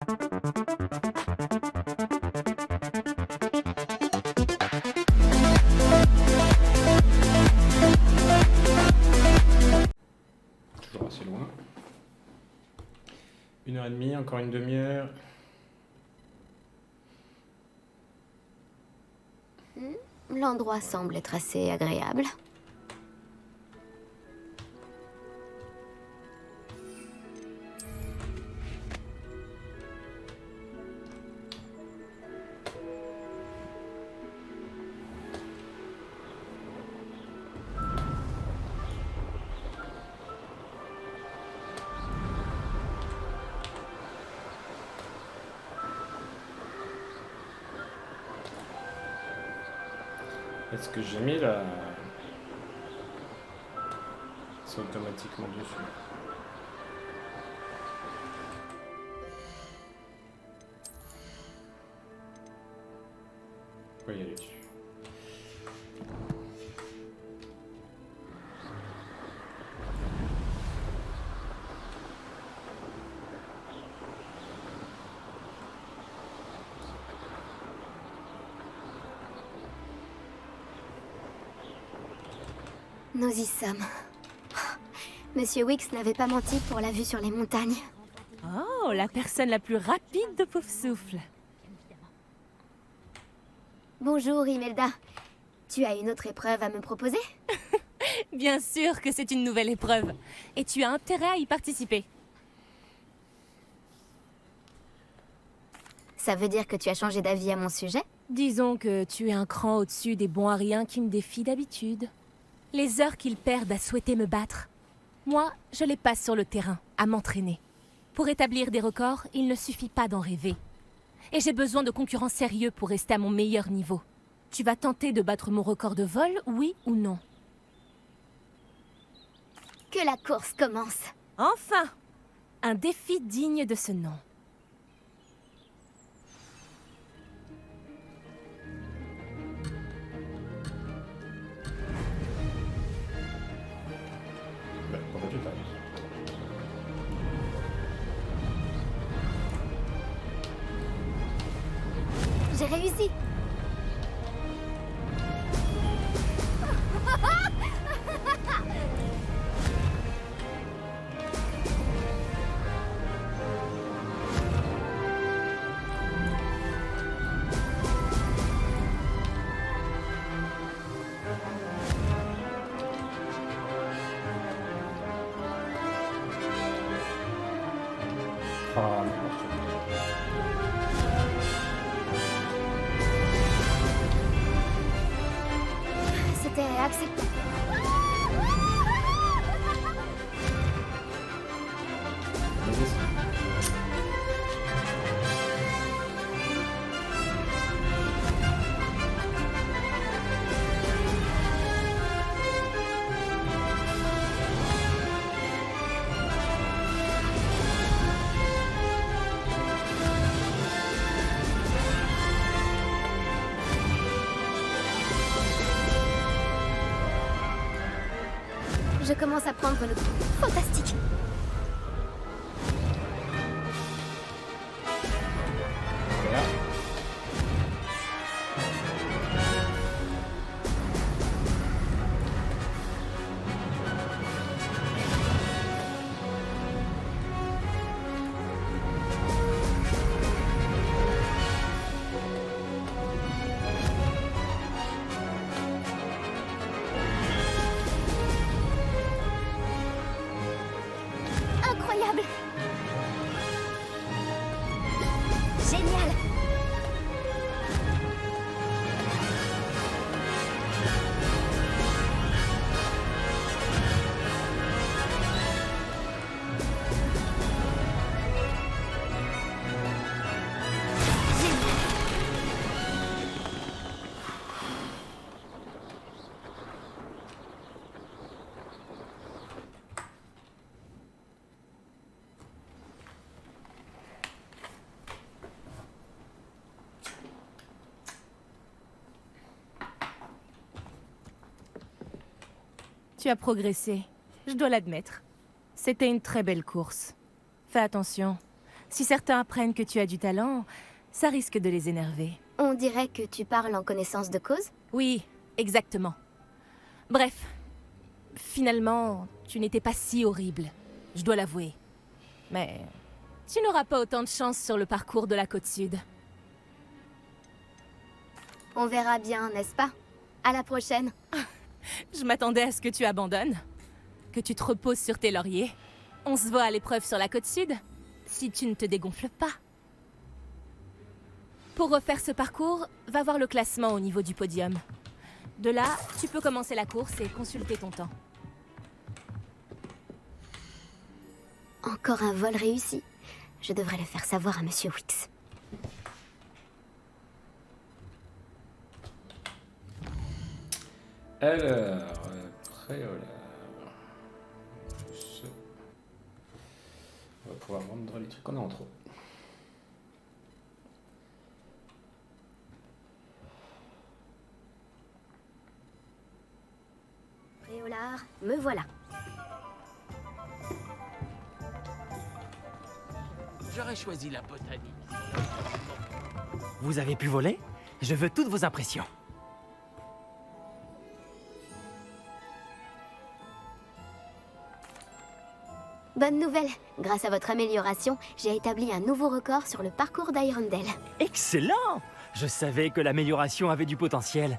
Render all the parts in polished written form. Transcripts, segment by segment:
Toujours assez loin. 1h30, encore une demi-heure. L'endroit semble être assez agréable. Est-ce que j'ai mis la... C'est automatiquement dessus. On va y aller dessus. Nous y sommes. Monsieur Wicks n'avait pas menti pour la vue sur les montagnes. Oh, la personne la plus rapide de Poufsouffle. Bonjour, Imelda. Tu as une autre épreuve à me proposer? Bien sûr que c'est une nouvelle épreuve. Et tu as intérêt à y participer. Ça veut dire que tu as changé d'avis à mon sujet? Disons que tu es un cran au-dessus des bons à rien qui me défient d'habitude. Les heures qu'ils perdent à souhaiter me battre. Moi, je les passe sur le terrain, à m'entraîner. Pour établir des records, il ne suffit pas d'en rêver. Et j'ai besoin de concurrents sérieux pour rester à mon meilleur niveau. Tu vas tenter de battre mon record de vol, oui ou non? Que la course commence. Enfin! Un défi digne de ce nom. Bah, pourquoi tu t'arrêtes? J'ai réussi. Ah, n'importe quoi. C'était accepté. Vas-y. Je commence à prendre le coup. Fantastique. Voilà. Incroyable. Génial. Tu as progressé, je dois l'admettre. C'était une très belle course. Fais attention, Si certains apprennent que tu as du talent, ça risque de les énerver. On dirait que tu parles en connaissance de cause. Oui, exactement. Bref, finalement, tu n'étais pas si horrible, je dois l'avouer. Mais tu n'auras pas autant de chance sur le parcours de la côte sud. On verra bien, n'est-ce pas? À la prochaine. Je m'attendais à ce que tu abandonnes, que tu te reposes sur tes lauriers. On se voit à l'épreuve sur la côte sud, si tu ne te dégonfles pas. Pour refaire ce parcours, va voir le classement au niveau du podium. De là, tu peux commencer la course et consulter ton temps. Encore un vol réussi. Je devrais le faire savoir à Monsieur Wicks. Alors, préolard. On va pouvoir vendre les trucs qu'on a en trop. Préolard, me voilà. J'aurais choisi la botanique. Vous avez pu voler? Je veux toutes vos impressions. Bonne nouvelle. Grâce à votre amélioration, j'ai établi un nouveau record sur le parcours d'Irondale. Excellent! Je savais que l'amélioration avait du potentiel.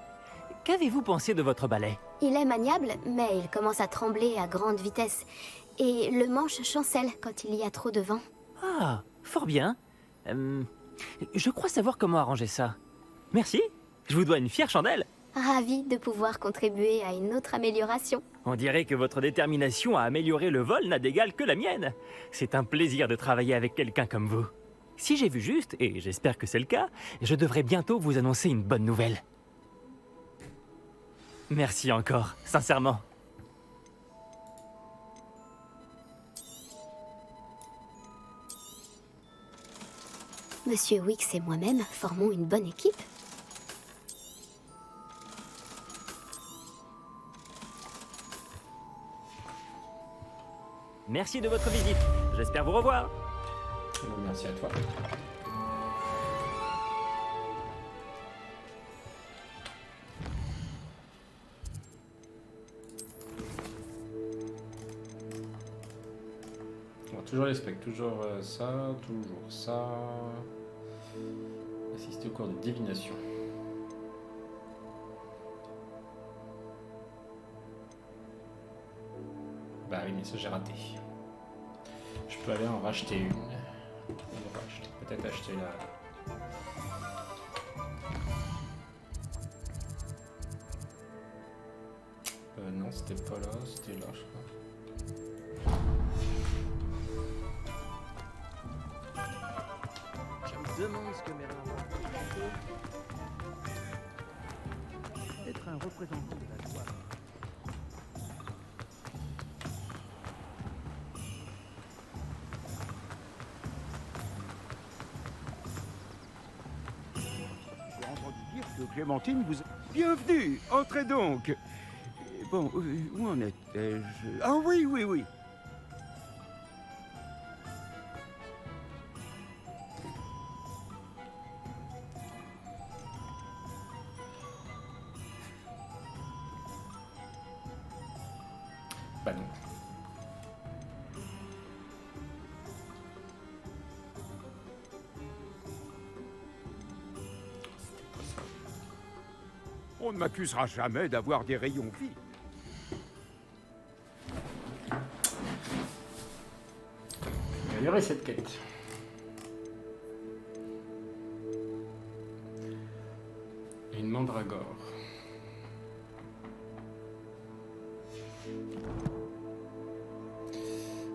Qu'avez-vous pensé de votre balai? Il est maniable, mais il commence à trembler à grande vitesse. Et le manche chancelle quand il y a trop de vent. Ah, fort bien. Je crois savoir comment arranger ça. Merci, je vous dois une fière chandelle. Ravi de pouvoir contribuer à une autre amélioration. On dirait que votre détermination à améliorer le vol n'a d'égal que la mienne. C'est un plaisir de travailler avec quelqu'un comme vous. Si j'ai vu juste, et j'espère que c'est le cas, je devrais bientôt vous annoncer une bonne nouvelle. Merci encore, sincèrement. Monsieur Wicks et moi-même formons une bonne équipe. Merci de votre visite. J'espère vous revoir. Merci à toi. Bon, toujours les specs, toujours ça, toujours ça. Assister au cours de divination. Bah oui, mais ça j'ai raté. Je peux aller en racheter une. Peut-être acheter la... non, c'était pas là, c'était là, je crois. Je me demande ce que Merlin va être un représentant de la loi. J'ai entendu dire que Clémentine vous... Bienvenue, entrez donc. Bon, où en étais-je? Ah oui, oui, oui. Bah non. On ne m'accusera jamais d'avoir des rayons vie. Améliorer cette quête. Une mandragore.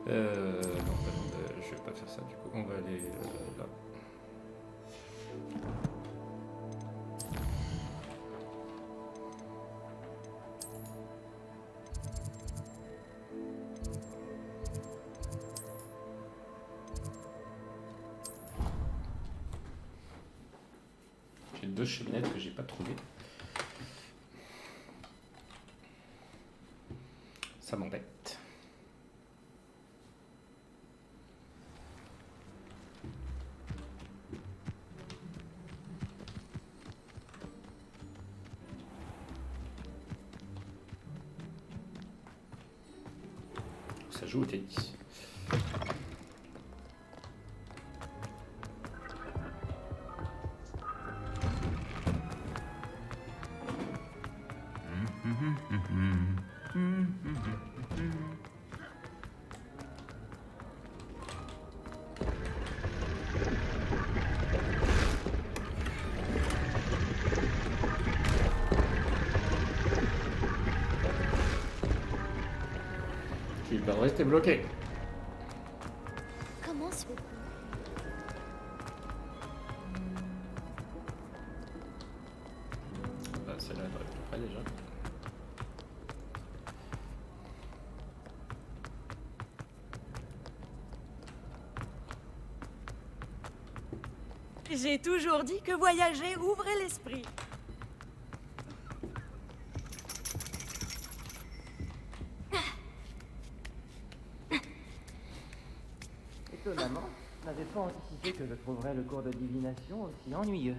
Non, je vais pas faire ça du coup. On va aller là. J'ai deux cheminettes que j'ai pas trouvées. Ça m'embête. joue au tennis. Tu peux rester bloqué. Comment se fait-il? Bah, c'est là, tout près déjà. J'ai toujours dit que voyager ouvrait l'esprit. Étonnamment, je n'avais pas anticipé que je trouverais le cours de divination aussi ennuyeux.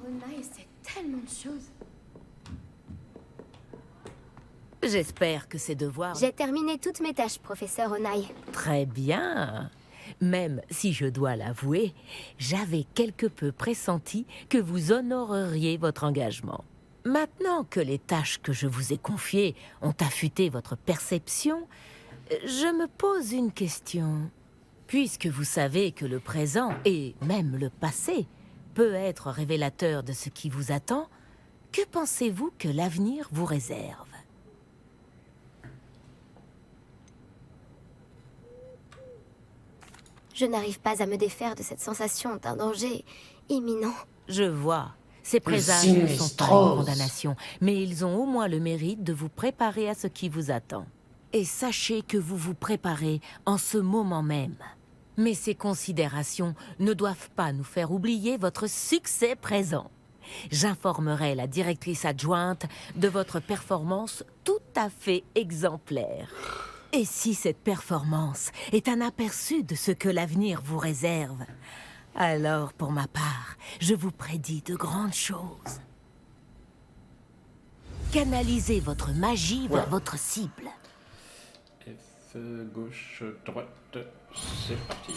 Onaï, c'est tellement de choses. J'espère que ces devoirs... J'ai terminé toutes mes tâches, professeur Onaï. Très bien. Même si je dois l'avouer, j'avais quelque peu pressenti que vous honoreriez votre engagement. Maintenant que les tâches que je vous ai confiées ont affûté votre perception, je me pose une question. Puisque vous savez que le présent, et même le passé, peut être révélateur de ce qui vous attend, que pensez-vous que l'avenir vous réserve ? Je n'arrive pas à me défaire de cette sensation d'un danger imminent. Je vois. Ces présages ne sont pas une condamnation, mais ils ont au moins le mérite de vous préparer à ce qui vous attend. Et sachez que vous vous préparez en ce moment même. Mais ces considérations ne doivent pas nous faire oublier votre succès présent. J'informerai la directrice adjointe de votre performance tout à fait exemplaire. Et si cette performance est un aperçu de ce que l'avenir vous réserve, alors pour ma part, je vous prédis de grandes choses. Canalisez votre magie vers votre cible. F, gauche, droite, c'est parti.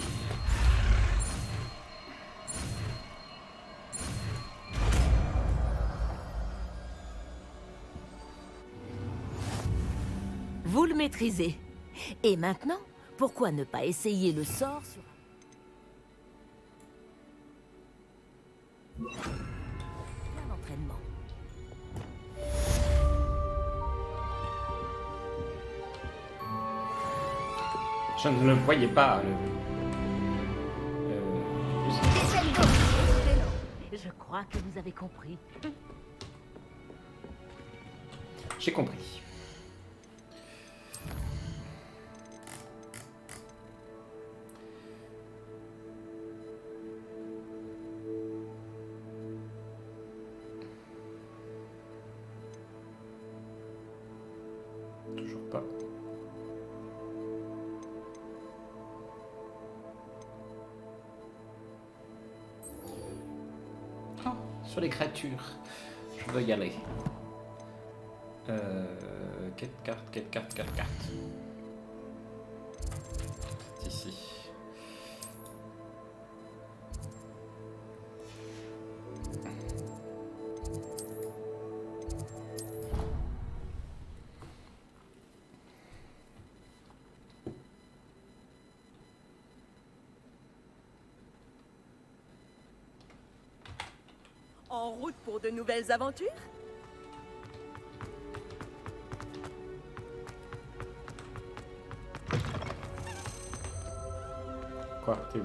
Vous le maîtrisez. Et maintenant, pourquoi ne pas essayer le sort sur... un entraînement. Je ne le voyais pas. Je crois que vous avez compris. J'ai compris. Toujours pas. Oh, sur les créatures. Je dois y aller. Quelle carte. C'est ici. en route pour de nouvelles aventures? Quoi? T'es où?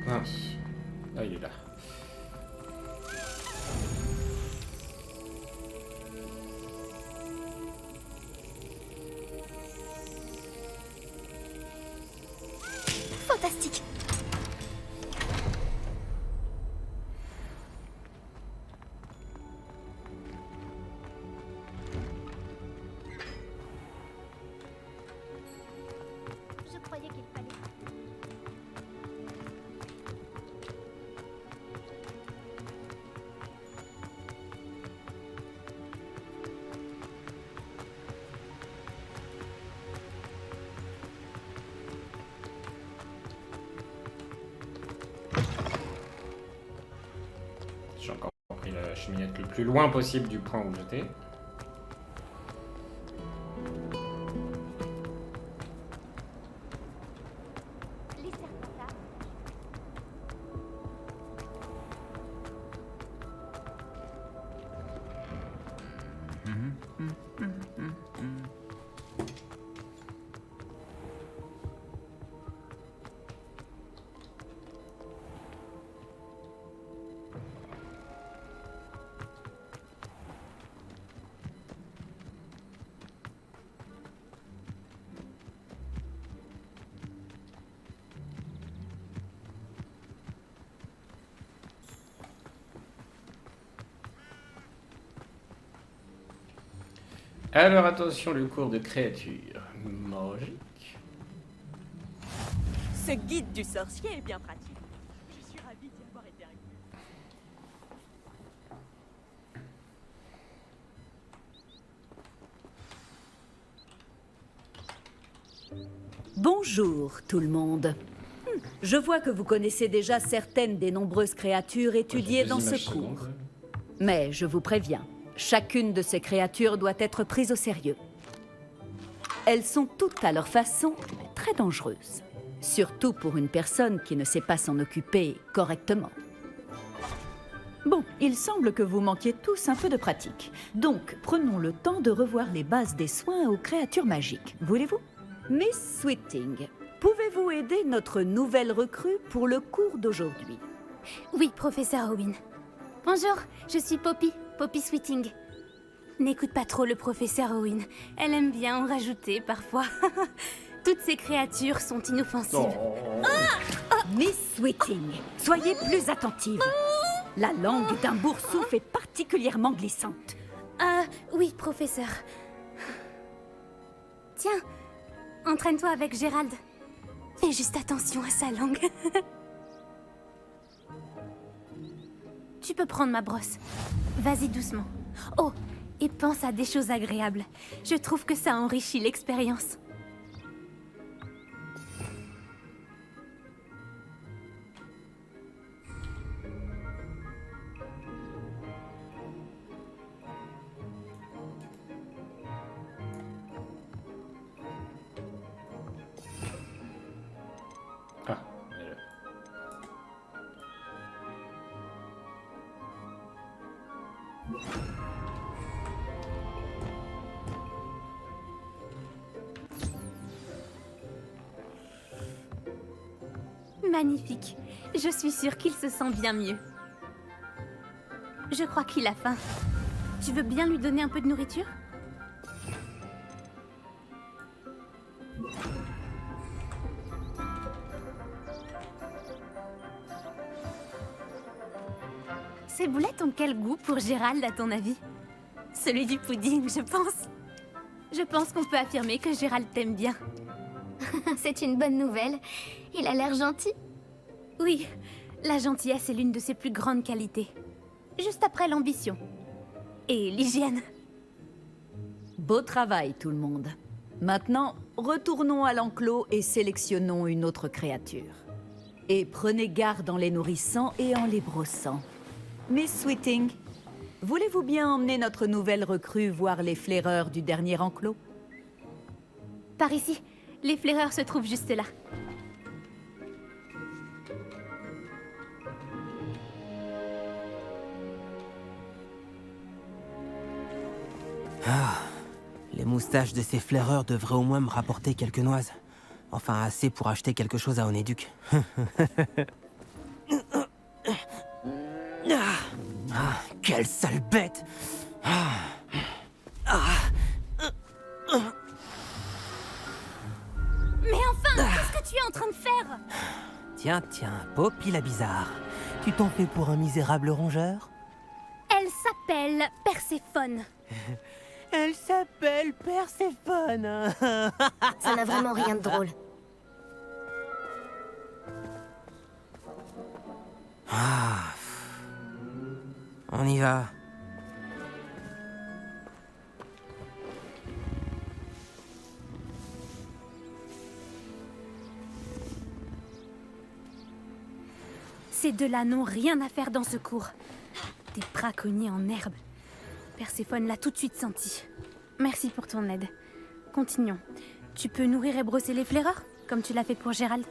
Mince. Ah, il est là. Fantastique. Je croyais qu'il fallait. J'ai encore pris la cheminette le plus loin possible du point où j'étais. Les serpentards. Alors attention, le cours de créatures magiques. Ce guide du sorcier est bien pratique. Je suis ravie d'y avoir été inclus. Bonjour tout le monde. Je vois que vous connaissez déjà certaines des nombreuses créatures étudiées dans ce cours. Mais je vous préviens, chacune de ces créatures doit être prise au sérieux. Elles sont toutes à leur façon très dangereuses. Surtout pour une personne qui ne sait pas s'en occuper correctement. Bon, il semble que vous manquiez tous un peu de pratique. Donc, prenons le temps de revoir les bases des soins aux créatures magiques. Voulez-vous? Miss Sweeting, pouvez-vous aider notre nouvelle recrue pour le cours d'aujourd'hui? Oui, professeur Owen. Bonjour, je suis Poppy, Poppy Sweeting. N'écoute pas trop le professeur Owen. Elle aime bien en rajouter parfois. Toutes ces créatures sont inoffensives. Miss Sweeting, soyez plus attentive. La langue d'un boursouf est particulièrement glissante. Oui, professeur. Tiens, entraîne-toi avec Gérald. Fais juste attention à sa langue. Tu peux prendre ma brosse. Vas-y doucement. Oh, et pense à des choses agréables. Je trouve que ça enrichit l'expérience. Ah, elle est là. Magnifique. Je suis sûre qu'il se sent bien mieux. Je crois qu'il a faim. Tu veux bien lui donner un peu de nourriture? Ces boulettes ont quel goût pour Gérald, à ton avis? Celui du pudding, je pense. Je pense qu'on peut affirmer que Gérald t'aime bien. C'est une bonne nouvelle. Il a l'air gentil. Oui, la gentillesse est l'une de ses plus grandes qualités. Juste après l'ambition. Et l'hygiène. Beau travail tout le monde. Maintenant, retournons à l'enclos et sélectionnons une autre créature. Et prenez garde en les nourrissant et en les brossant. Miss Sweeting, voulez-vous bien emmener notre nouvelle recrue voir les flaireurs du dernier enclos? Par ici. Les flaireurs se trouvent juste là. Les moustaches de ces flaireurs devraient au moins me rapporter quelques noises. Enfin, assez pour acheter quelque chose à Onéduc. Quelle sale bête! Mais enfin, qu'est-ce que tu es en train de faire? Tiens, Poppy la bizarre. Tu t'en fais pour un misérable rongeur? Elle s'appelle Perséphone. Elle s'appelle Perséphone. Ça n'a vraiment rien de drôle. On y va. Ces deux-là n'ont rien à faire dans ce cours. Des braconniers en herbe. Perséphone l'a tout de suite senti. Merci pour ton aide. Continuons. Tu peux nourrir et brosser les flaireurs, comme tu l'as fait pour Gérald.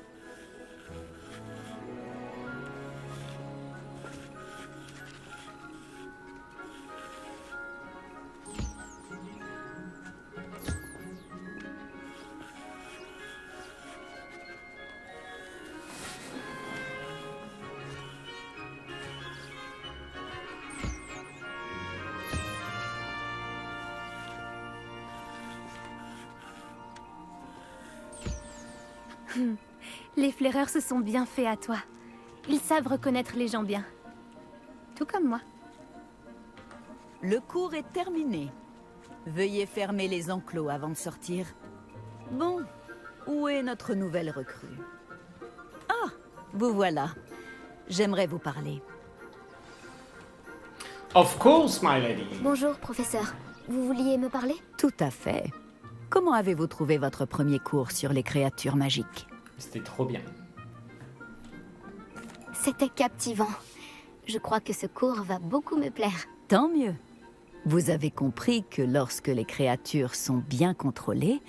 Les flaireurs se sont bien faits à toi. Ils savent reconnaître les gens bien. Tout comme moi. Le cours est terminé. Veuillez fermer les enclos avant de sortir. Bon, où est notre nouvelle recrue? Ah, vous voilà. J'aimerais vous parler. Of course, my lady. Bonjour, professeur. Vous vouliez me parler? Tout à fait. Comment avez-vous trouvé votre premier cours sur les créatures magiques? C'était trop bien. C'était captivant. Je crois que ce cours va beaucoup me plaire. Tant mieux. Vous avez compris que lorsque les créatures sont bien contrôlées,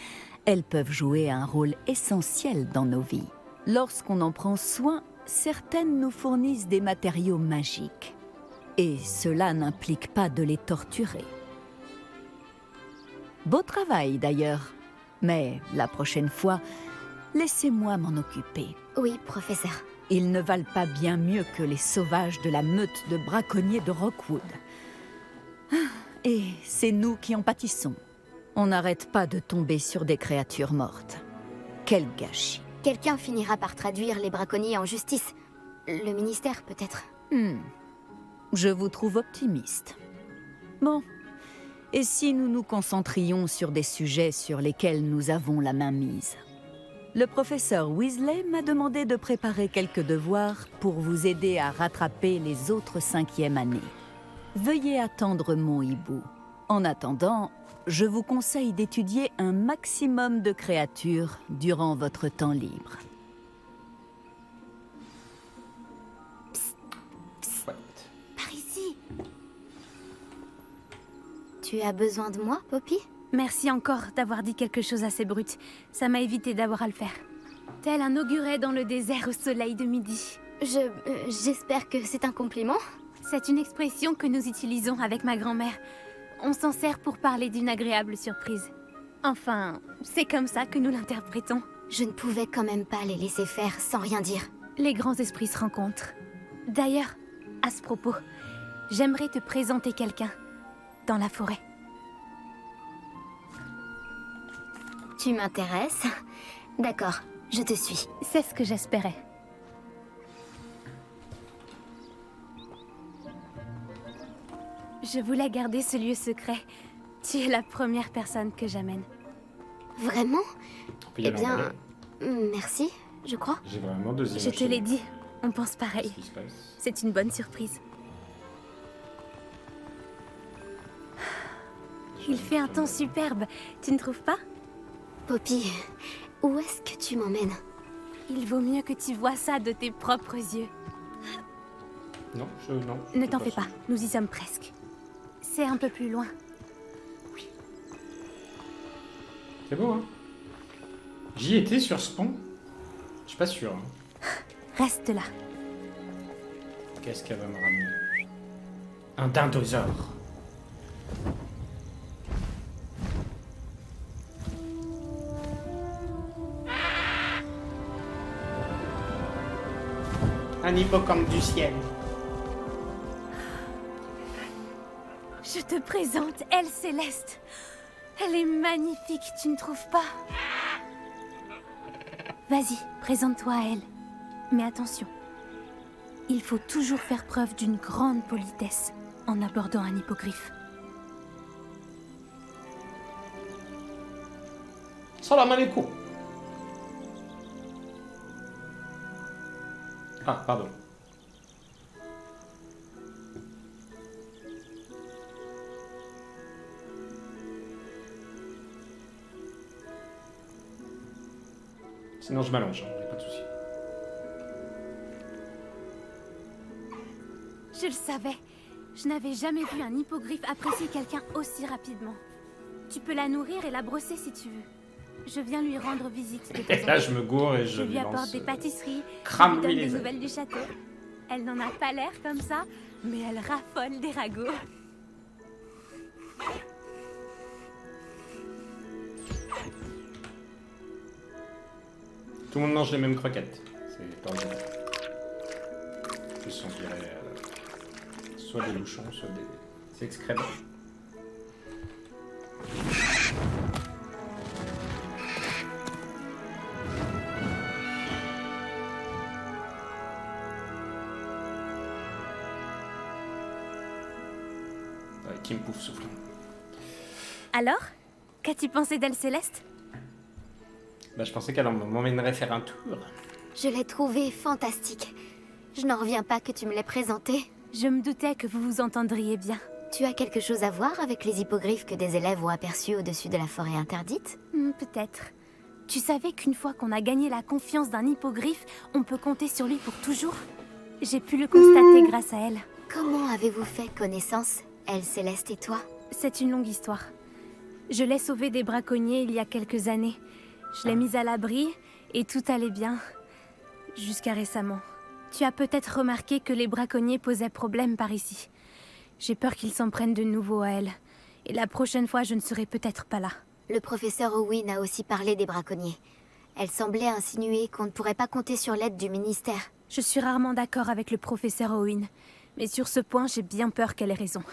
elles peuvent jouer un rôle essentiel dans nos vies. Lorsqu'on en prend soin, certaines nous fournissent des matériaux magiques. Et cela n'implique pas de les torturer. Beau travail d'ailleurs. Mais la prochaine fois, laissez-moi m'en occuper. Oui, professeur. Ils ne valent pas bien mieux que les sauvages de la meute de braconniers de Rockwood. Et c'est nous qui en pâtissons. On n'arrête pas de tomber sur des créatures mortes. Quel gâchis. Quelqu'un finira par traduire les braconniers en justice. Le ministère, peut-être. Je vous trouve optimiste. Bon. Et si nous nous concentrions sur des sujets sur lesquels nous avons la main mise? Le professeur Weasley m'a demandé de préparer quelques devoirs pour vous aider à rattraper les autres 5e années. Veuillez attendre mon hibou. En attendant, je vous conseille d'étudier un maximum de créatures durant votre temps libre. Par ici. Tu as besoin de moi, Poppy? Merci encore d'avoir dit quelque chose assez brut. Ça m'a évité d'avoir à le faire. Tel un auguret dans le désert au soleil de midi. J'espère que c'est un compliment. C'est une expression que nous utilisons avec ma grand-mère. On s'en sert pour parler d'une agréable surprise. Enfin, c'est comme ça que nous l'interprétons. Je ne pouvais quand même pas les laisser faire sans rien dire. Les grands esprits se rencontrent. D'ailleurs, à ce propos, j'aimerais te présenter quelqu'un dans la forêt. Tu m'intéresses? D'accord, je te suis. C'est ce que j'espérais. Je voulais garder ce lieu secret. Tu es la première personne que j'amène. Vraiment? Eh bien, merci, je crois. J'ai vraiment deux images. Je te l'ai dit, on pense pareil. Qu'est-ce qui se passe? C'est une bonne surprise. Il fait un temps superbe, tu ne trouves pas? Poppy, où est-ce que tu m'emmènes? Il vaut mieux que tu vois ça de tes propres yeux. Non, non. Ne t'en fais pas, nous y sommes presque. C'est un peu plus loin. C'est beau, hein? J'y étais sur ce pont? Je suis pas sûr. Hein. Reste là. Qu'est-ce qu'elle va me ramener? Un dindosaure. Un hippocampe du ciel. Je te présente Elle Céleste. Elle est magnifique, tu ne trouves pas? Vas-y, présente-toi à elle. Mais attention, il faut toujours faire preuve d'une grande politesse en abordant un hippogriffe. Salam alaikum. Ah, pardon. Sinon je m'allonge, hein, pas de souci. Je le savais. Je n'avais jamais vu un hippogriffe apprécier quelqu'un aussi rapidement. Tu peux la nourrir et la brosser si tu veux. Je viens lui rendre visite de temps en temps. Là je me gourre et je lui apporte lance, des pâtisseries, je crame-lui lui donne les des ailes. nouvelles du château. Elle n'en a pas l'air comme ça, mais elle raffole des ragots. Tout le monde mange les mêmes croquettes. C'est original. En plus on dirait soit des louchons, soit des excréments. Kim Pouf souffle. Alors, qu'as-tu pensé d'Elle Céleste? Bah, je pensais qu'elle m'emmènerait faire un tour. Je l'ai trouvée fantastique. Je n'en reviens pas que tu me l'aies présentée. Je me doutais que vous vous entendriez bien. Tu as quelque chose à voir avec les hippogriffes que des élèves ont aperçus au-dessus de la forêt interdite? Peut-être. Tu savais qu'une fois qu'on a gagné la confiance d'un hippogriffe, on peut compter sur lui pour toujours? J'ai pu le constater grâce à elle. Comment avez-vous fait connaissance, Elle Céleste et toi? C'est une longue histoire. Je l'ai sauvée des braconniers il y a quelques années. Je l'ai mise à l'abri et tout allait bien. Jusqu'à récemment. Tu as peut-être remarqué que les braconniers posaient problème par ici. J'ai peur qu'ils s'en prennent de nouveau à elle. Et la prochaine fois, je ne serai peut-être pas là. Le professeur Owen a aussi parlé des braconniers. Elle semblait insinuer qu'on ne pourrait pas compter sur l'aide du ministère. Je suis rarement d'accord avec le professeur Owen. Mais sur ce point, j'ai bien peur qu'elle ait raison.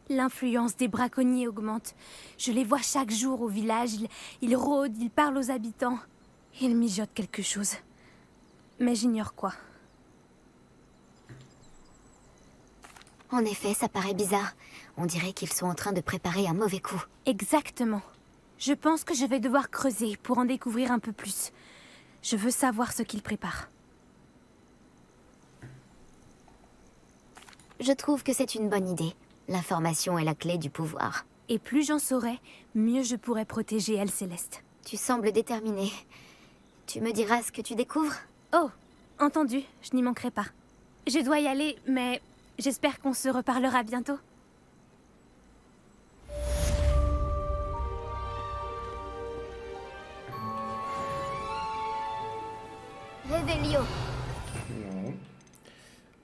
L'influence des braconniers augmente. Je les vois chaque jour au village. Ils rôdent, ils parlent aux habitants. Ils mijotent quelque chose. Mais j'ignore quoi. En effet, ça paraît bizarre. On dirait qu'ils sont en train de préparer un mauvais coup. Exactement. Je pense que je vais devoir creuser pour en découvrir un peu plus. Je veux savoir ce qu'ils préparent. Je trouve que c'est une bonne idée. L'information est la clé du pouvoir. Et plus j'en saurai, mieux je pourrai protéger Elle Céleste. Tu sembles déterminée. Tu me diras ce que tu découvres? Oh, entendu, je n'y manquerai pas. Je dois y aller, mais j'espère qu'on se reparlera bientôt. Révélio. Non.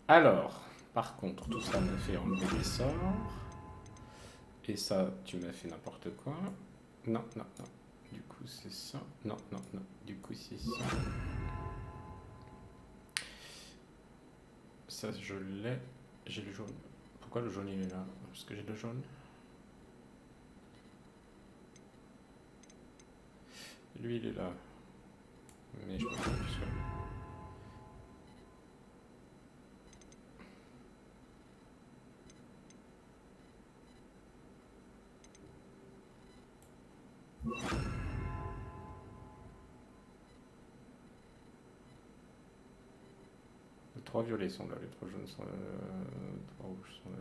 Alors, par contre, tout ça m'a fait enlever des sorts. Et ça, tu m'as fait n'importe quoi. Non, non, non. Du coup, c'est ça. Non, non, non. Du coup, c'est ça. Ça, je l'ai. J'ai le jaune. Pourquoi le jaune, il est là? Parce que j'ai le jaune. Lui, il est là. Mais je peux pas plus que... Les 3 violets sont là, les 3 jaunes sont là, les 3 rouges sont là.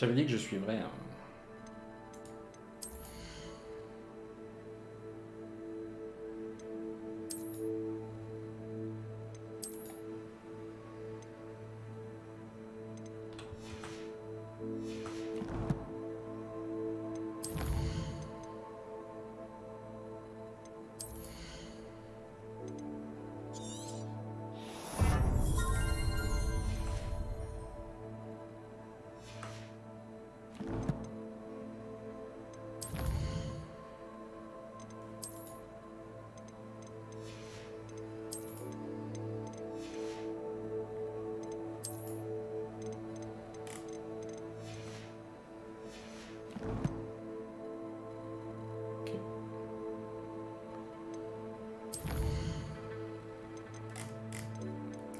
J'avais dit que je suivrais. Hein.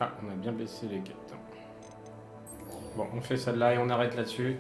Ah, on a bien baissé les quêtes. Bon, on fait celle-là et on arrête là-dessus.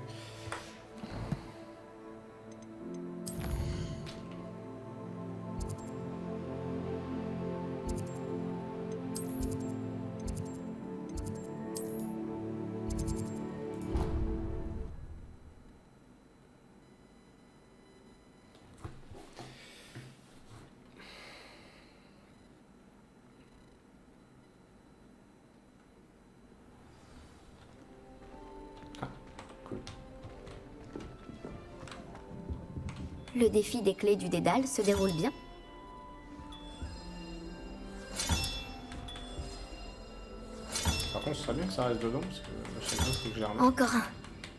Le défi des clés du Dédale se déroule bien. Par contre, ce serait bien que ça reste dedans, parce que je sais pas ce que j'ai remis. Encore un.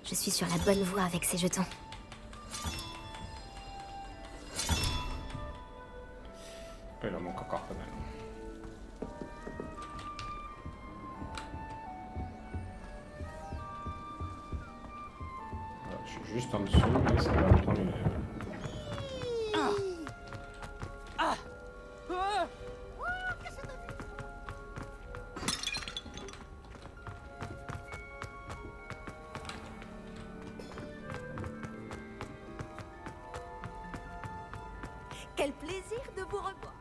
Je suis sur la bonne voie avec ces jetons. Il en manque encore pas mal. Voilà, je suis juste en dessous, mais ça va prendre une... Quel plaisir de vous revoir.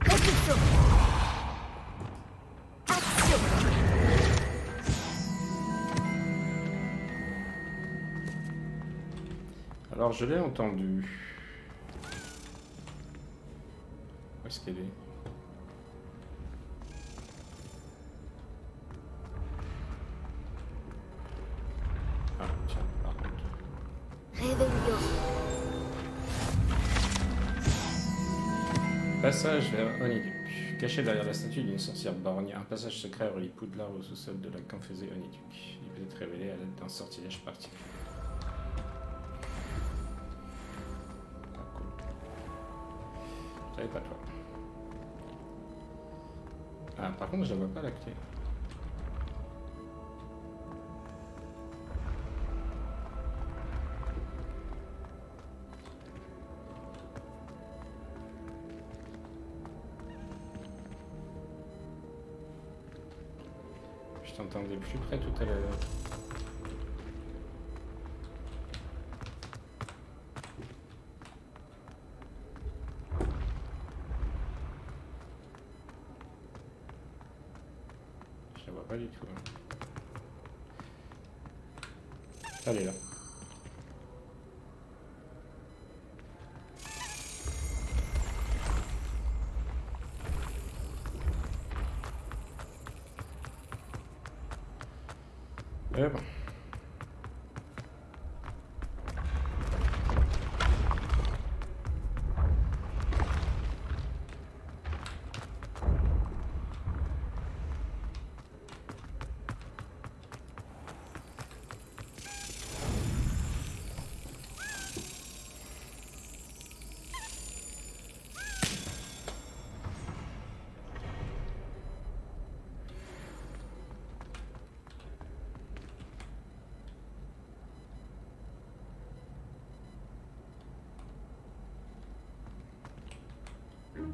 Action. Action. Alors, je l'ai entendu. Où est-ce qu'elle est? Ah, tiens, par contre. Réveillon. Passage vers Oniduc. Caché derrière la statue d'une sorcière borgne, un passage secret relie Poudlard au sous-sol de la confésée Oniduc. Il peut être révélé à l'aide d'un sortilège particulier. Ah, cool. Je savais pas toi. Ah, par contre, je ne vois pas la clé. Je t'entendais plus près tout à l'heure. Je la vois pas du tout. Hein. Elle est là. Et bon.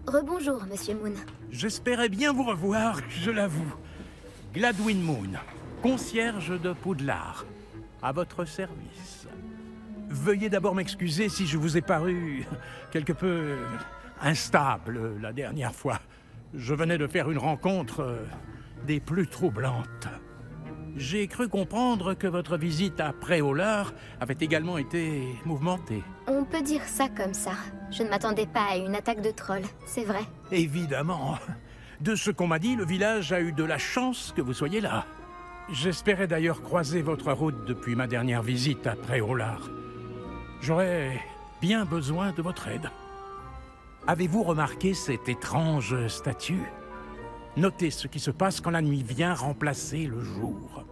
Rebonjour, Monsieur Moon. J'espérais bien vous revoir, je l'avoue. Gladwin Moon, concierge de Poudlard, à votre service. Veuillez d'abord m'excuser si je vous ai paru quelque peu instable la dernière fois. Je venais de faire une rencontre des plus troublantes. J'ai cru comprendre que votre visite à Préolard avait également été mouvementée. On peut dire ça comme ça. Je ne m'attendais pas à une attaque de trolls, c'est vrai. Évidemment. De ce qu'on m'a dit, le village a eu de la chance que vous soyez là. J'espérais d'ailleurs croiser votre route depuis ma dernière visite à Préolard. J'aurais bien besoin de votre aide. Avez-vous remarqué cette étrange statue? Notez ce qui se passe quand la nuit vient remplacer le jour.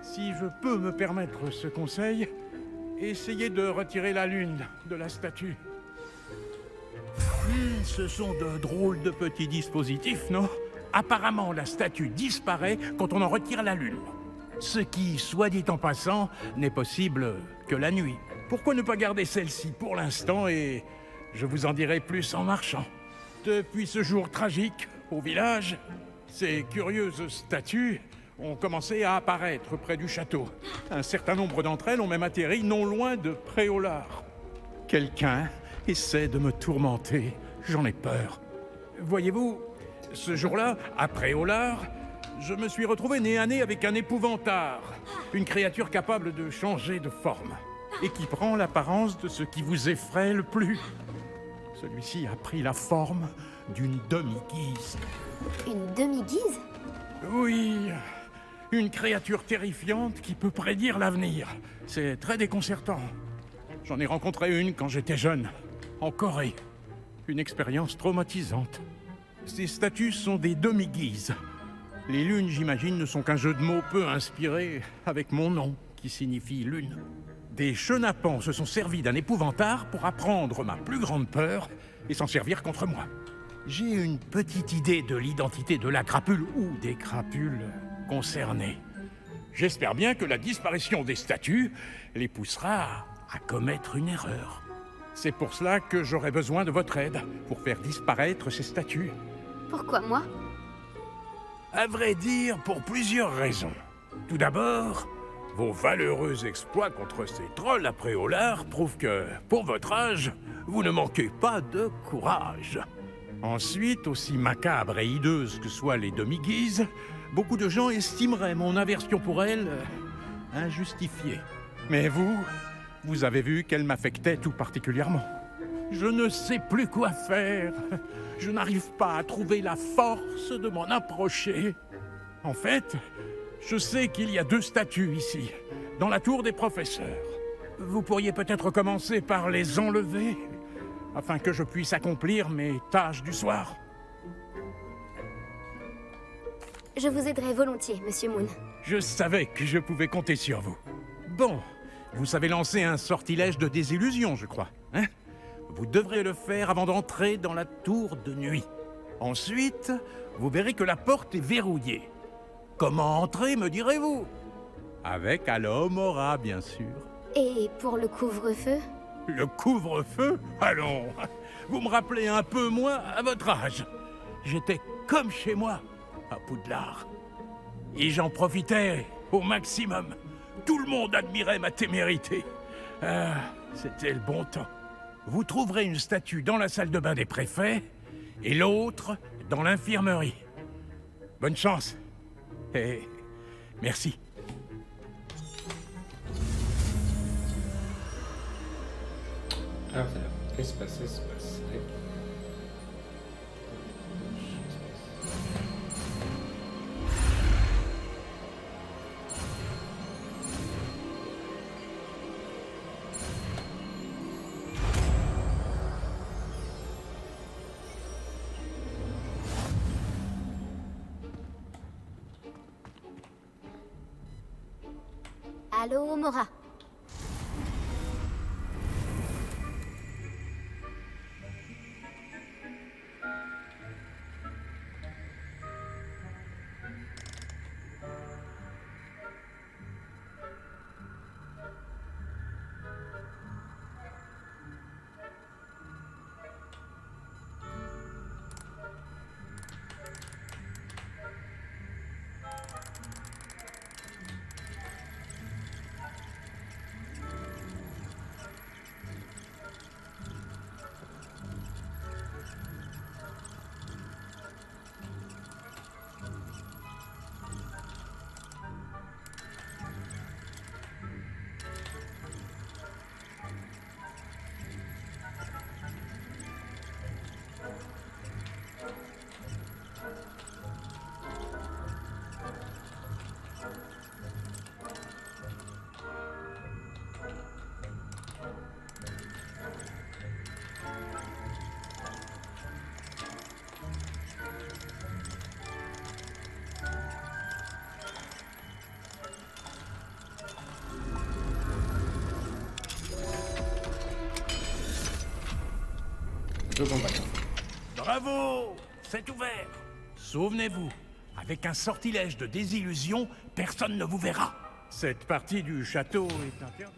Si je peux me permettre ce conseil, essayez de retirer la lune de la statue. Ce sont de drôles de petits dispositifs, non? Apparemment, la statue disparaît quand on en retire la lune. Ce qui, soit dit en passant, n'est possible que la nuit. Pourquoi ne pas garder celle-ci pour l'instant et je vous en dirai plus en marchant. Depuis ce jour tragique, au village, ces curieuses statues ont commencé à apparaître près du château. Un certain nombre d'entre elles ont même atterri non loin de Préolard. Quelqu'un essaie de me tourmenter. J'en ai peur. Voyez-vous, ce jour-là, à Préolard, je me suis retrouvé nez à nez avec un épouvantard. Une créature capable de changer de forme. Et qui prend l'apparence de ce qui vous effraie le plus. Celui-ci a pris la forme d'une demi-guise. Une demi-guise? Oui, une créature terrifiante qui peut prédire l'avenir. C'est très déconcertant. J'en ai rencontré une quand j'étais jeune, en Corée. Une expérience traumatisante. Ces statues sont des demi-guises. Les lunes, j'imagine, ne sont qu'un jeu de mots peu inspiré avec mon nom, qui signifie lune. Des chenapans se sont servis d'un épouvantard pour apprendre ma plus grande peur et s'en servir contre moi. J'ai une petite idée de l'identité de la crapule ou des crapules concernées. J'espère bien que la disparition des statues les poussera à commettre une erreur. C'est pour cela que j'aurai besoin de votre aide pour faire disparaître ces statues. Pourquoi moi? À vrai dire, pour plusieurs raisons. Tout d'abord, vos valeureux exploits contre ces trolls à Préolard prouvent que, pour votre âge, vous ne manquez pas de courage. Ensuite, aussi macabre et hideuse que soient les demi-guises, beaucoup de gens estimeraient mon aversion pour elles injustifiée. Mais vous avez vu qu'elle m'affectait tout particulièrement. Je ne sais plus quoi faire. Je n'arrive pas à trouver la force de m'en approcher. En fait, je sais qu'il y a 2 statues ici, dans la tour des professeurs. Vous pourriez peut-être commencer par les enlever, afin que je puisse accomplir mes tâches du soir. Je vous aiderai volontiers, Monsieur Moon. Je savais que je pouvais compter sur vous. Bon, vous savez lancer un sortilège de désillusion, je crois, hein? Vous devrez le faire avant d'entrer dans la tour de nuit. Ensuite, vous verrez que la porte est verrouillée. Comment entrer, me direz-vous? Avec Alomora, bien sûr. Et pour le couvre-feu? Le couvre-feu? Allons, vous me rappelez un peu moi à votre âge. J'étais comme chez moi, à Poudlard. Et j'en profitais au maximum. Tout le monde admirait ma témérité. Ah, c'était le bon temps. Vous trouverez une statue dans la salle de bain des préfets et l'autre dans l'infirmerie. Bonne chance. Et merci. Ah, voilà. Espace. Allô, Mora. peux combattre. Bravo! C'est ouvert. Souvenez-vous, avec un sortilège de désillusion, personne ne vous verra. Cette partie du château est interdite.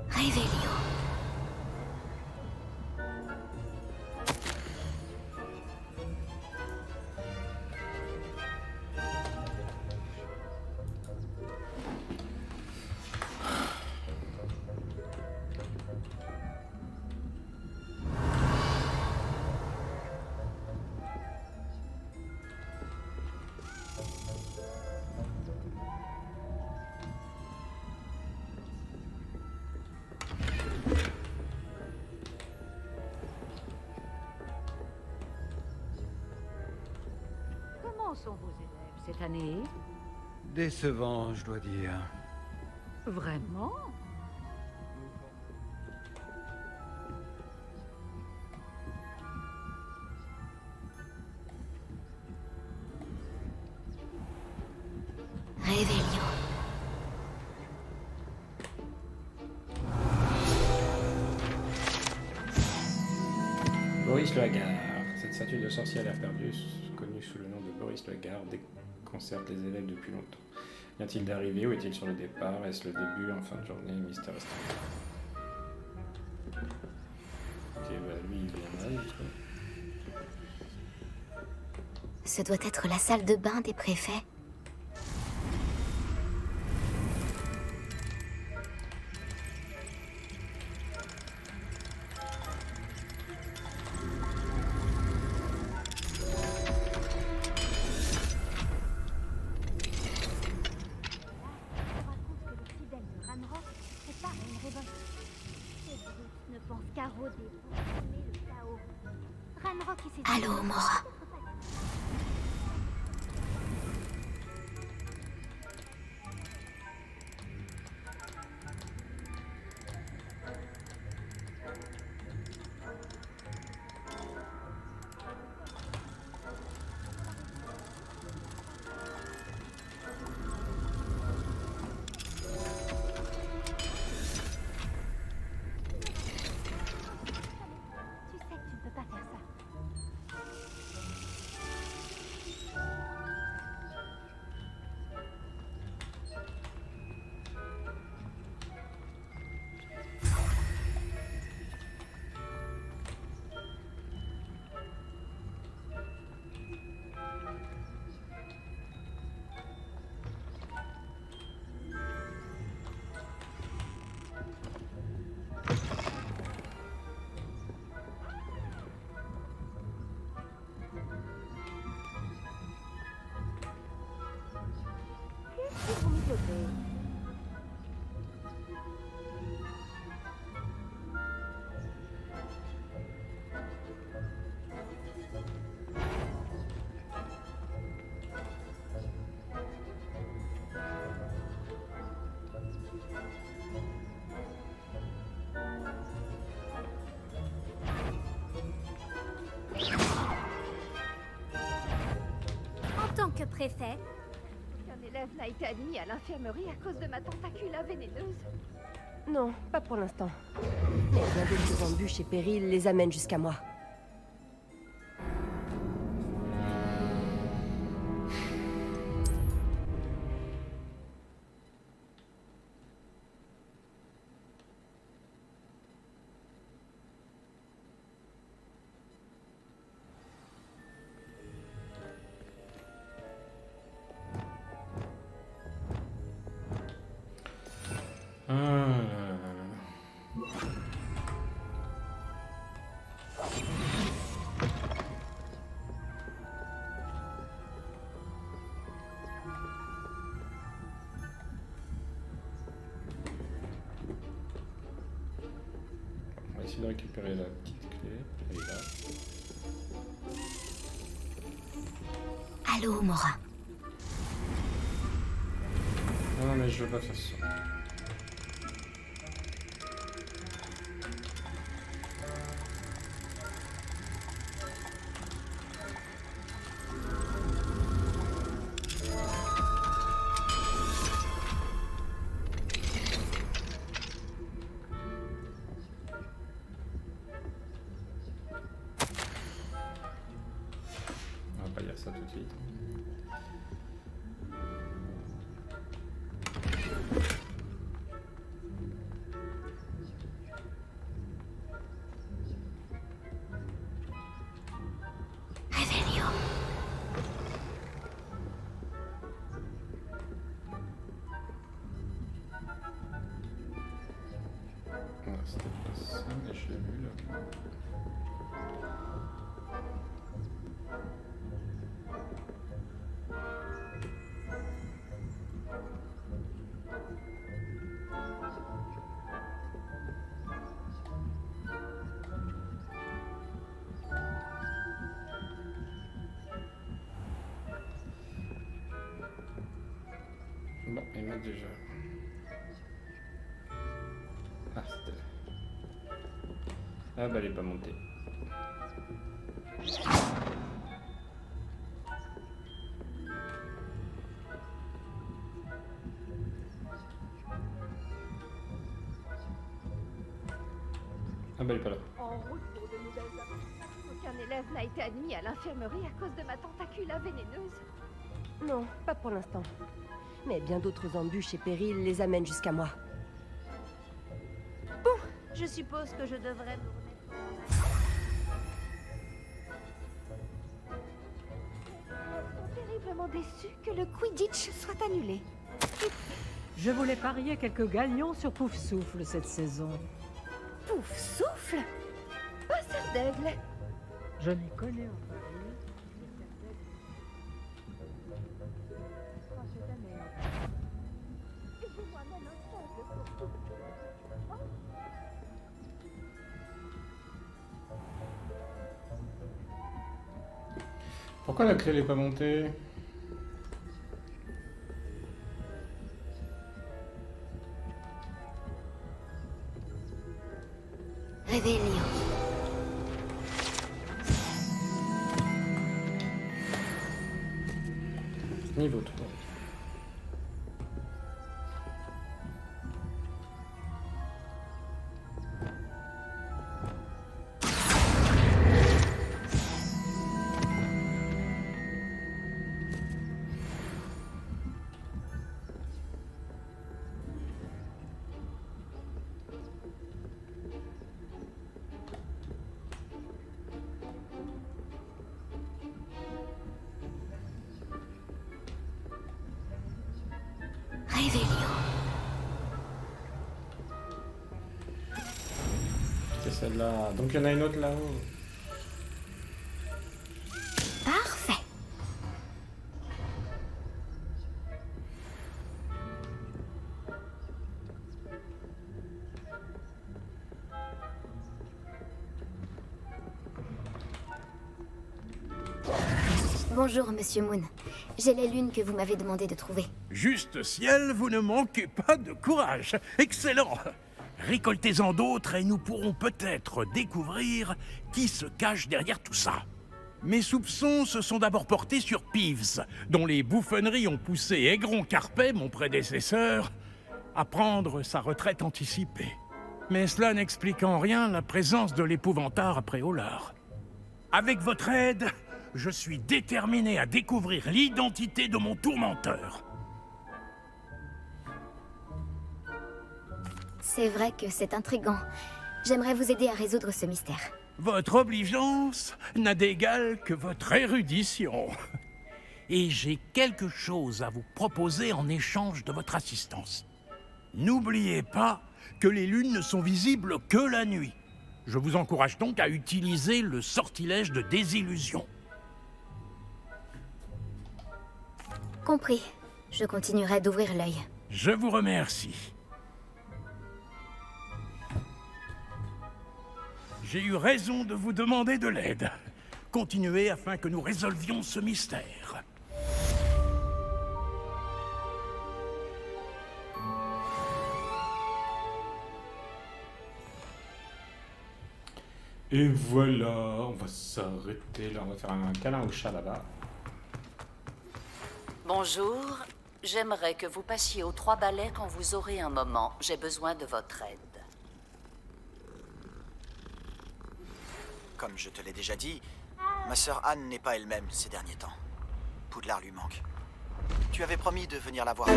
Révélio. Comment sont vos élèves cette année? Décevant, je dois dire. Vraiment? Révélio. Boris le Hagard. Cette statue de sorcier à l'air perdu, connue sous le nom de Boris le Hagard, déconcerte les élèves depuis longtemps. Vient-il d'arriver ou est-il sur le départ? Est-ce le début en fin de journée? Mystère restant. Ok, bah lui il vient là, je trouve. Ce doit être la salle de bain des préfets. Allô, Mora. En tant que préfet, Un élève n'a été admis à l'infirmerie à cause de ma tentacula vénéneuse. Non, pas pour l'instant. Mais bien d'autres embûches et périls les amènent jusqu'à moi. essayer de récupérer la petite clé. Elle est là. Allô, Mora. Non, mais je veux pas faire ça. On va pas dire ça tout de suite. Non, c'était pas ça, mais je l'ai vu là. Bon, il m'a déjà. Ah, c'était là. Ah bah elle est pas montée. Ah bah elle est pas là. En route pour de nouvelles aventures. Aucun élève n'a été admis à l'infirmerie à cause de ma tentacula vénéneuse. Non, pas pour l'instant. Mais bien d'autres embûches et périls les amènent jusqu'à moi. Bon, je suppose que je devrais me remettre. Je suis terriblement déçue que le Quidditch soit annulé. Je voulais parier quelques gagnants sur Poufsouffle cette saison. Poufsouffle? Passeur d'aigle. Je m'y connais en Paris. Pourquoi la clé n'est pas montée? Réveillon. Niveau 3. C'est celle-là. Donc il y en a une autre là-haut. Parfait. Bonjour, Monsieur Moon. J'ai les lunes que vous m'avez demandé de trouver. Juste ciel, vous ne manquez pas de courage. Excellent. Récoltez-en d'autres et nous pourrons peut-être découvrir qui se cache derrière tout ça. Mes soupçons se sont d'abord portés sur Peeves, dont les bouffonneries ont poussé Aigron Carpet, mon prédécesseur, à prendre sa retraite anticipée. Mais cela n'explique en rien la présence de l'épouvantard après Hollard. Avec votre aide, je suis déterminé à découvrir l'identité de mon tourmenteur. C'est vrai que c'est intriguant. J'aimerais vous aider à résoudre ce mystère. Votre obligeance n'a d'égal que votre érudition. Et j'ai quelque chose à vous proposer en échange de votre assistance. N'oubliez pas que les lunes ne sont visibles que la nuit. Je vous encourage donc à utiliser le sortilège de désillusion. Compris. Je continuerai d'ouvrir l'œil. Je vous remercie. j'ai eu raison de vous demander de l'aide. Continuez afin que nous résolvions ce mystère. Et voilà, on va s'arrêter là, on va faire un câlin au chat là-bas. Bonjour, j'aimerais que vous passiez aux 3 balais quand vous aurez un moment. J'ai besoin de votre aide. Comme je te l'ai déjà dit, ma sœur Anne n'est pas elle-même ces derniers temps. Poudlard lui manque. Tu avais promis de venir la voir.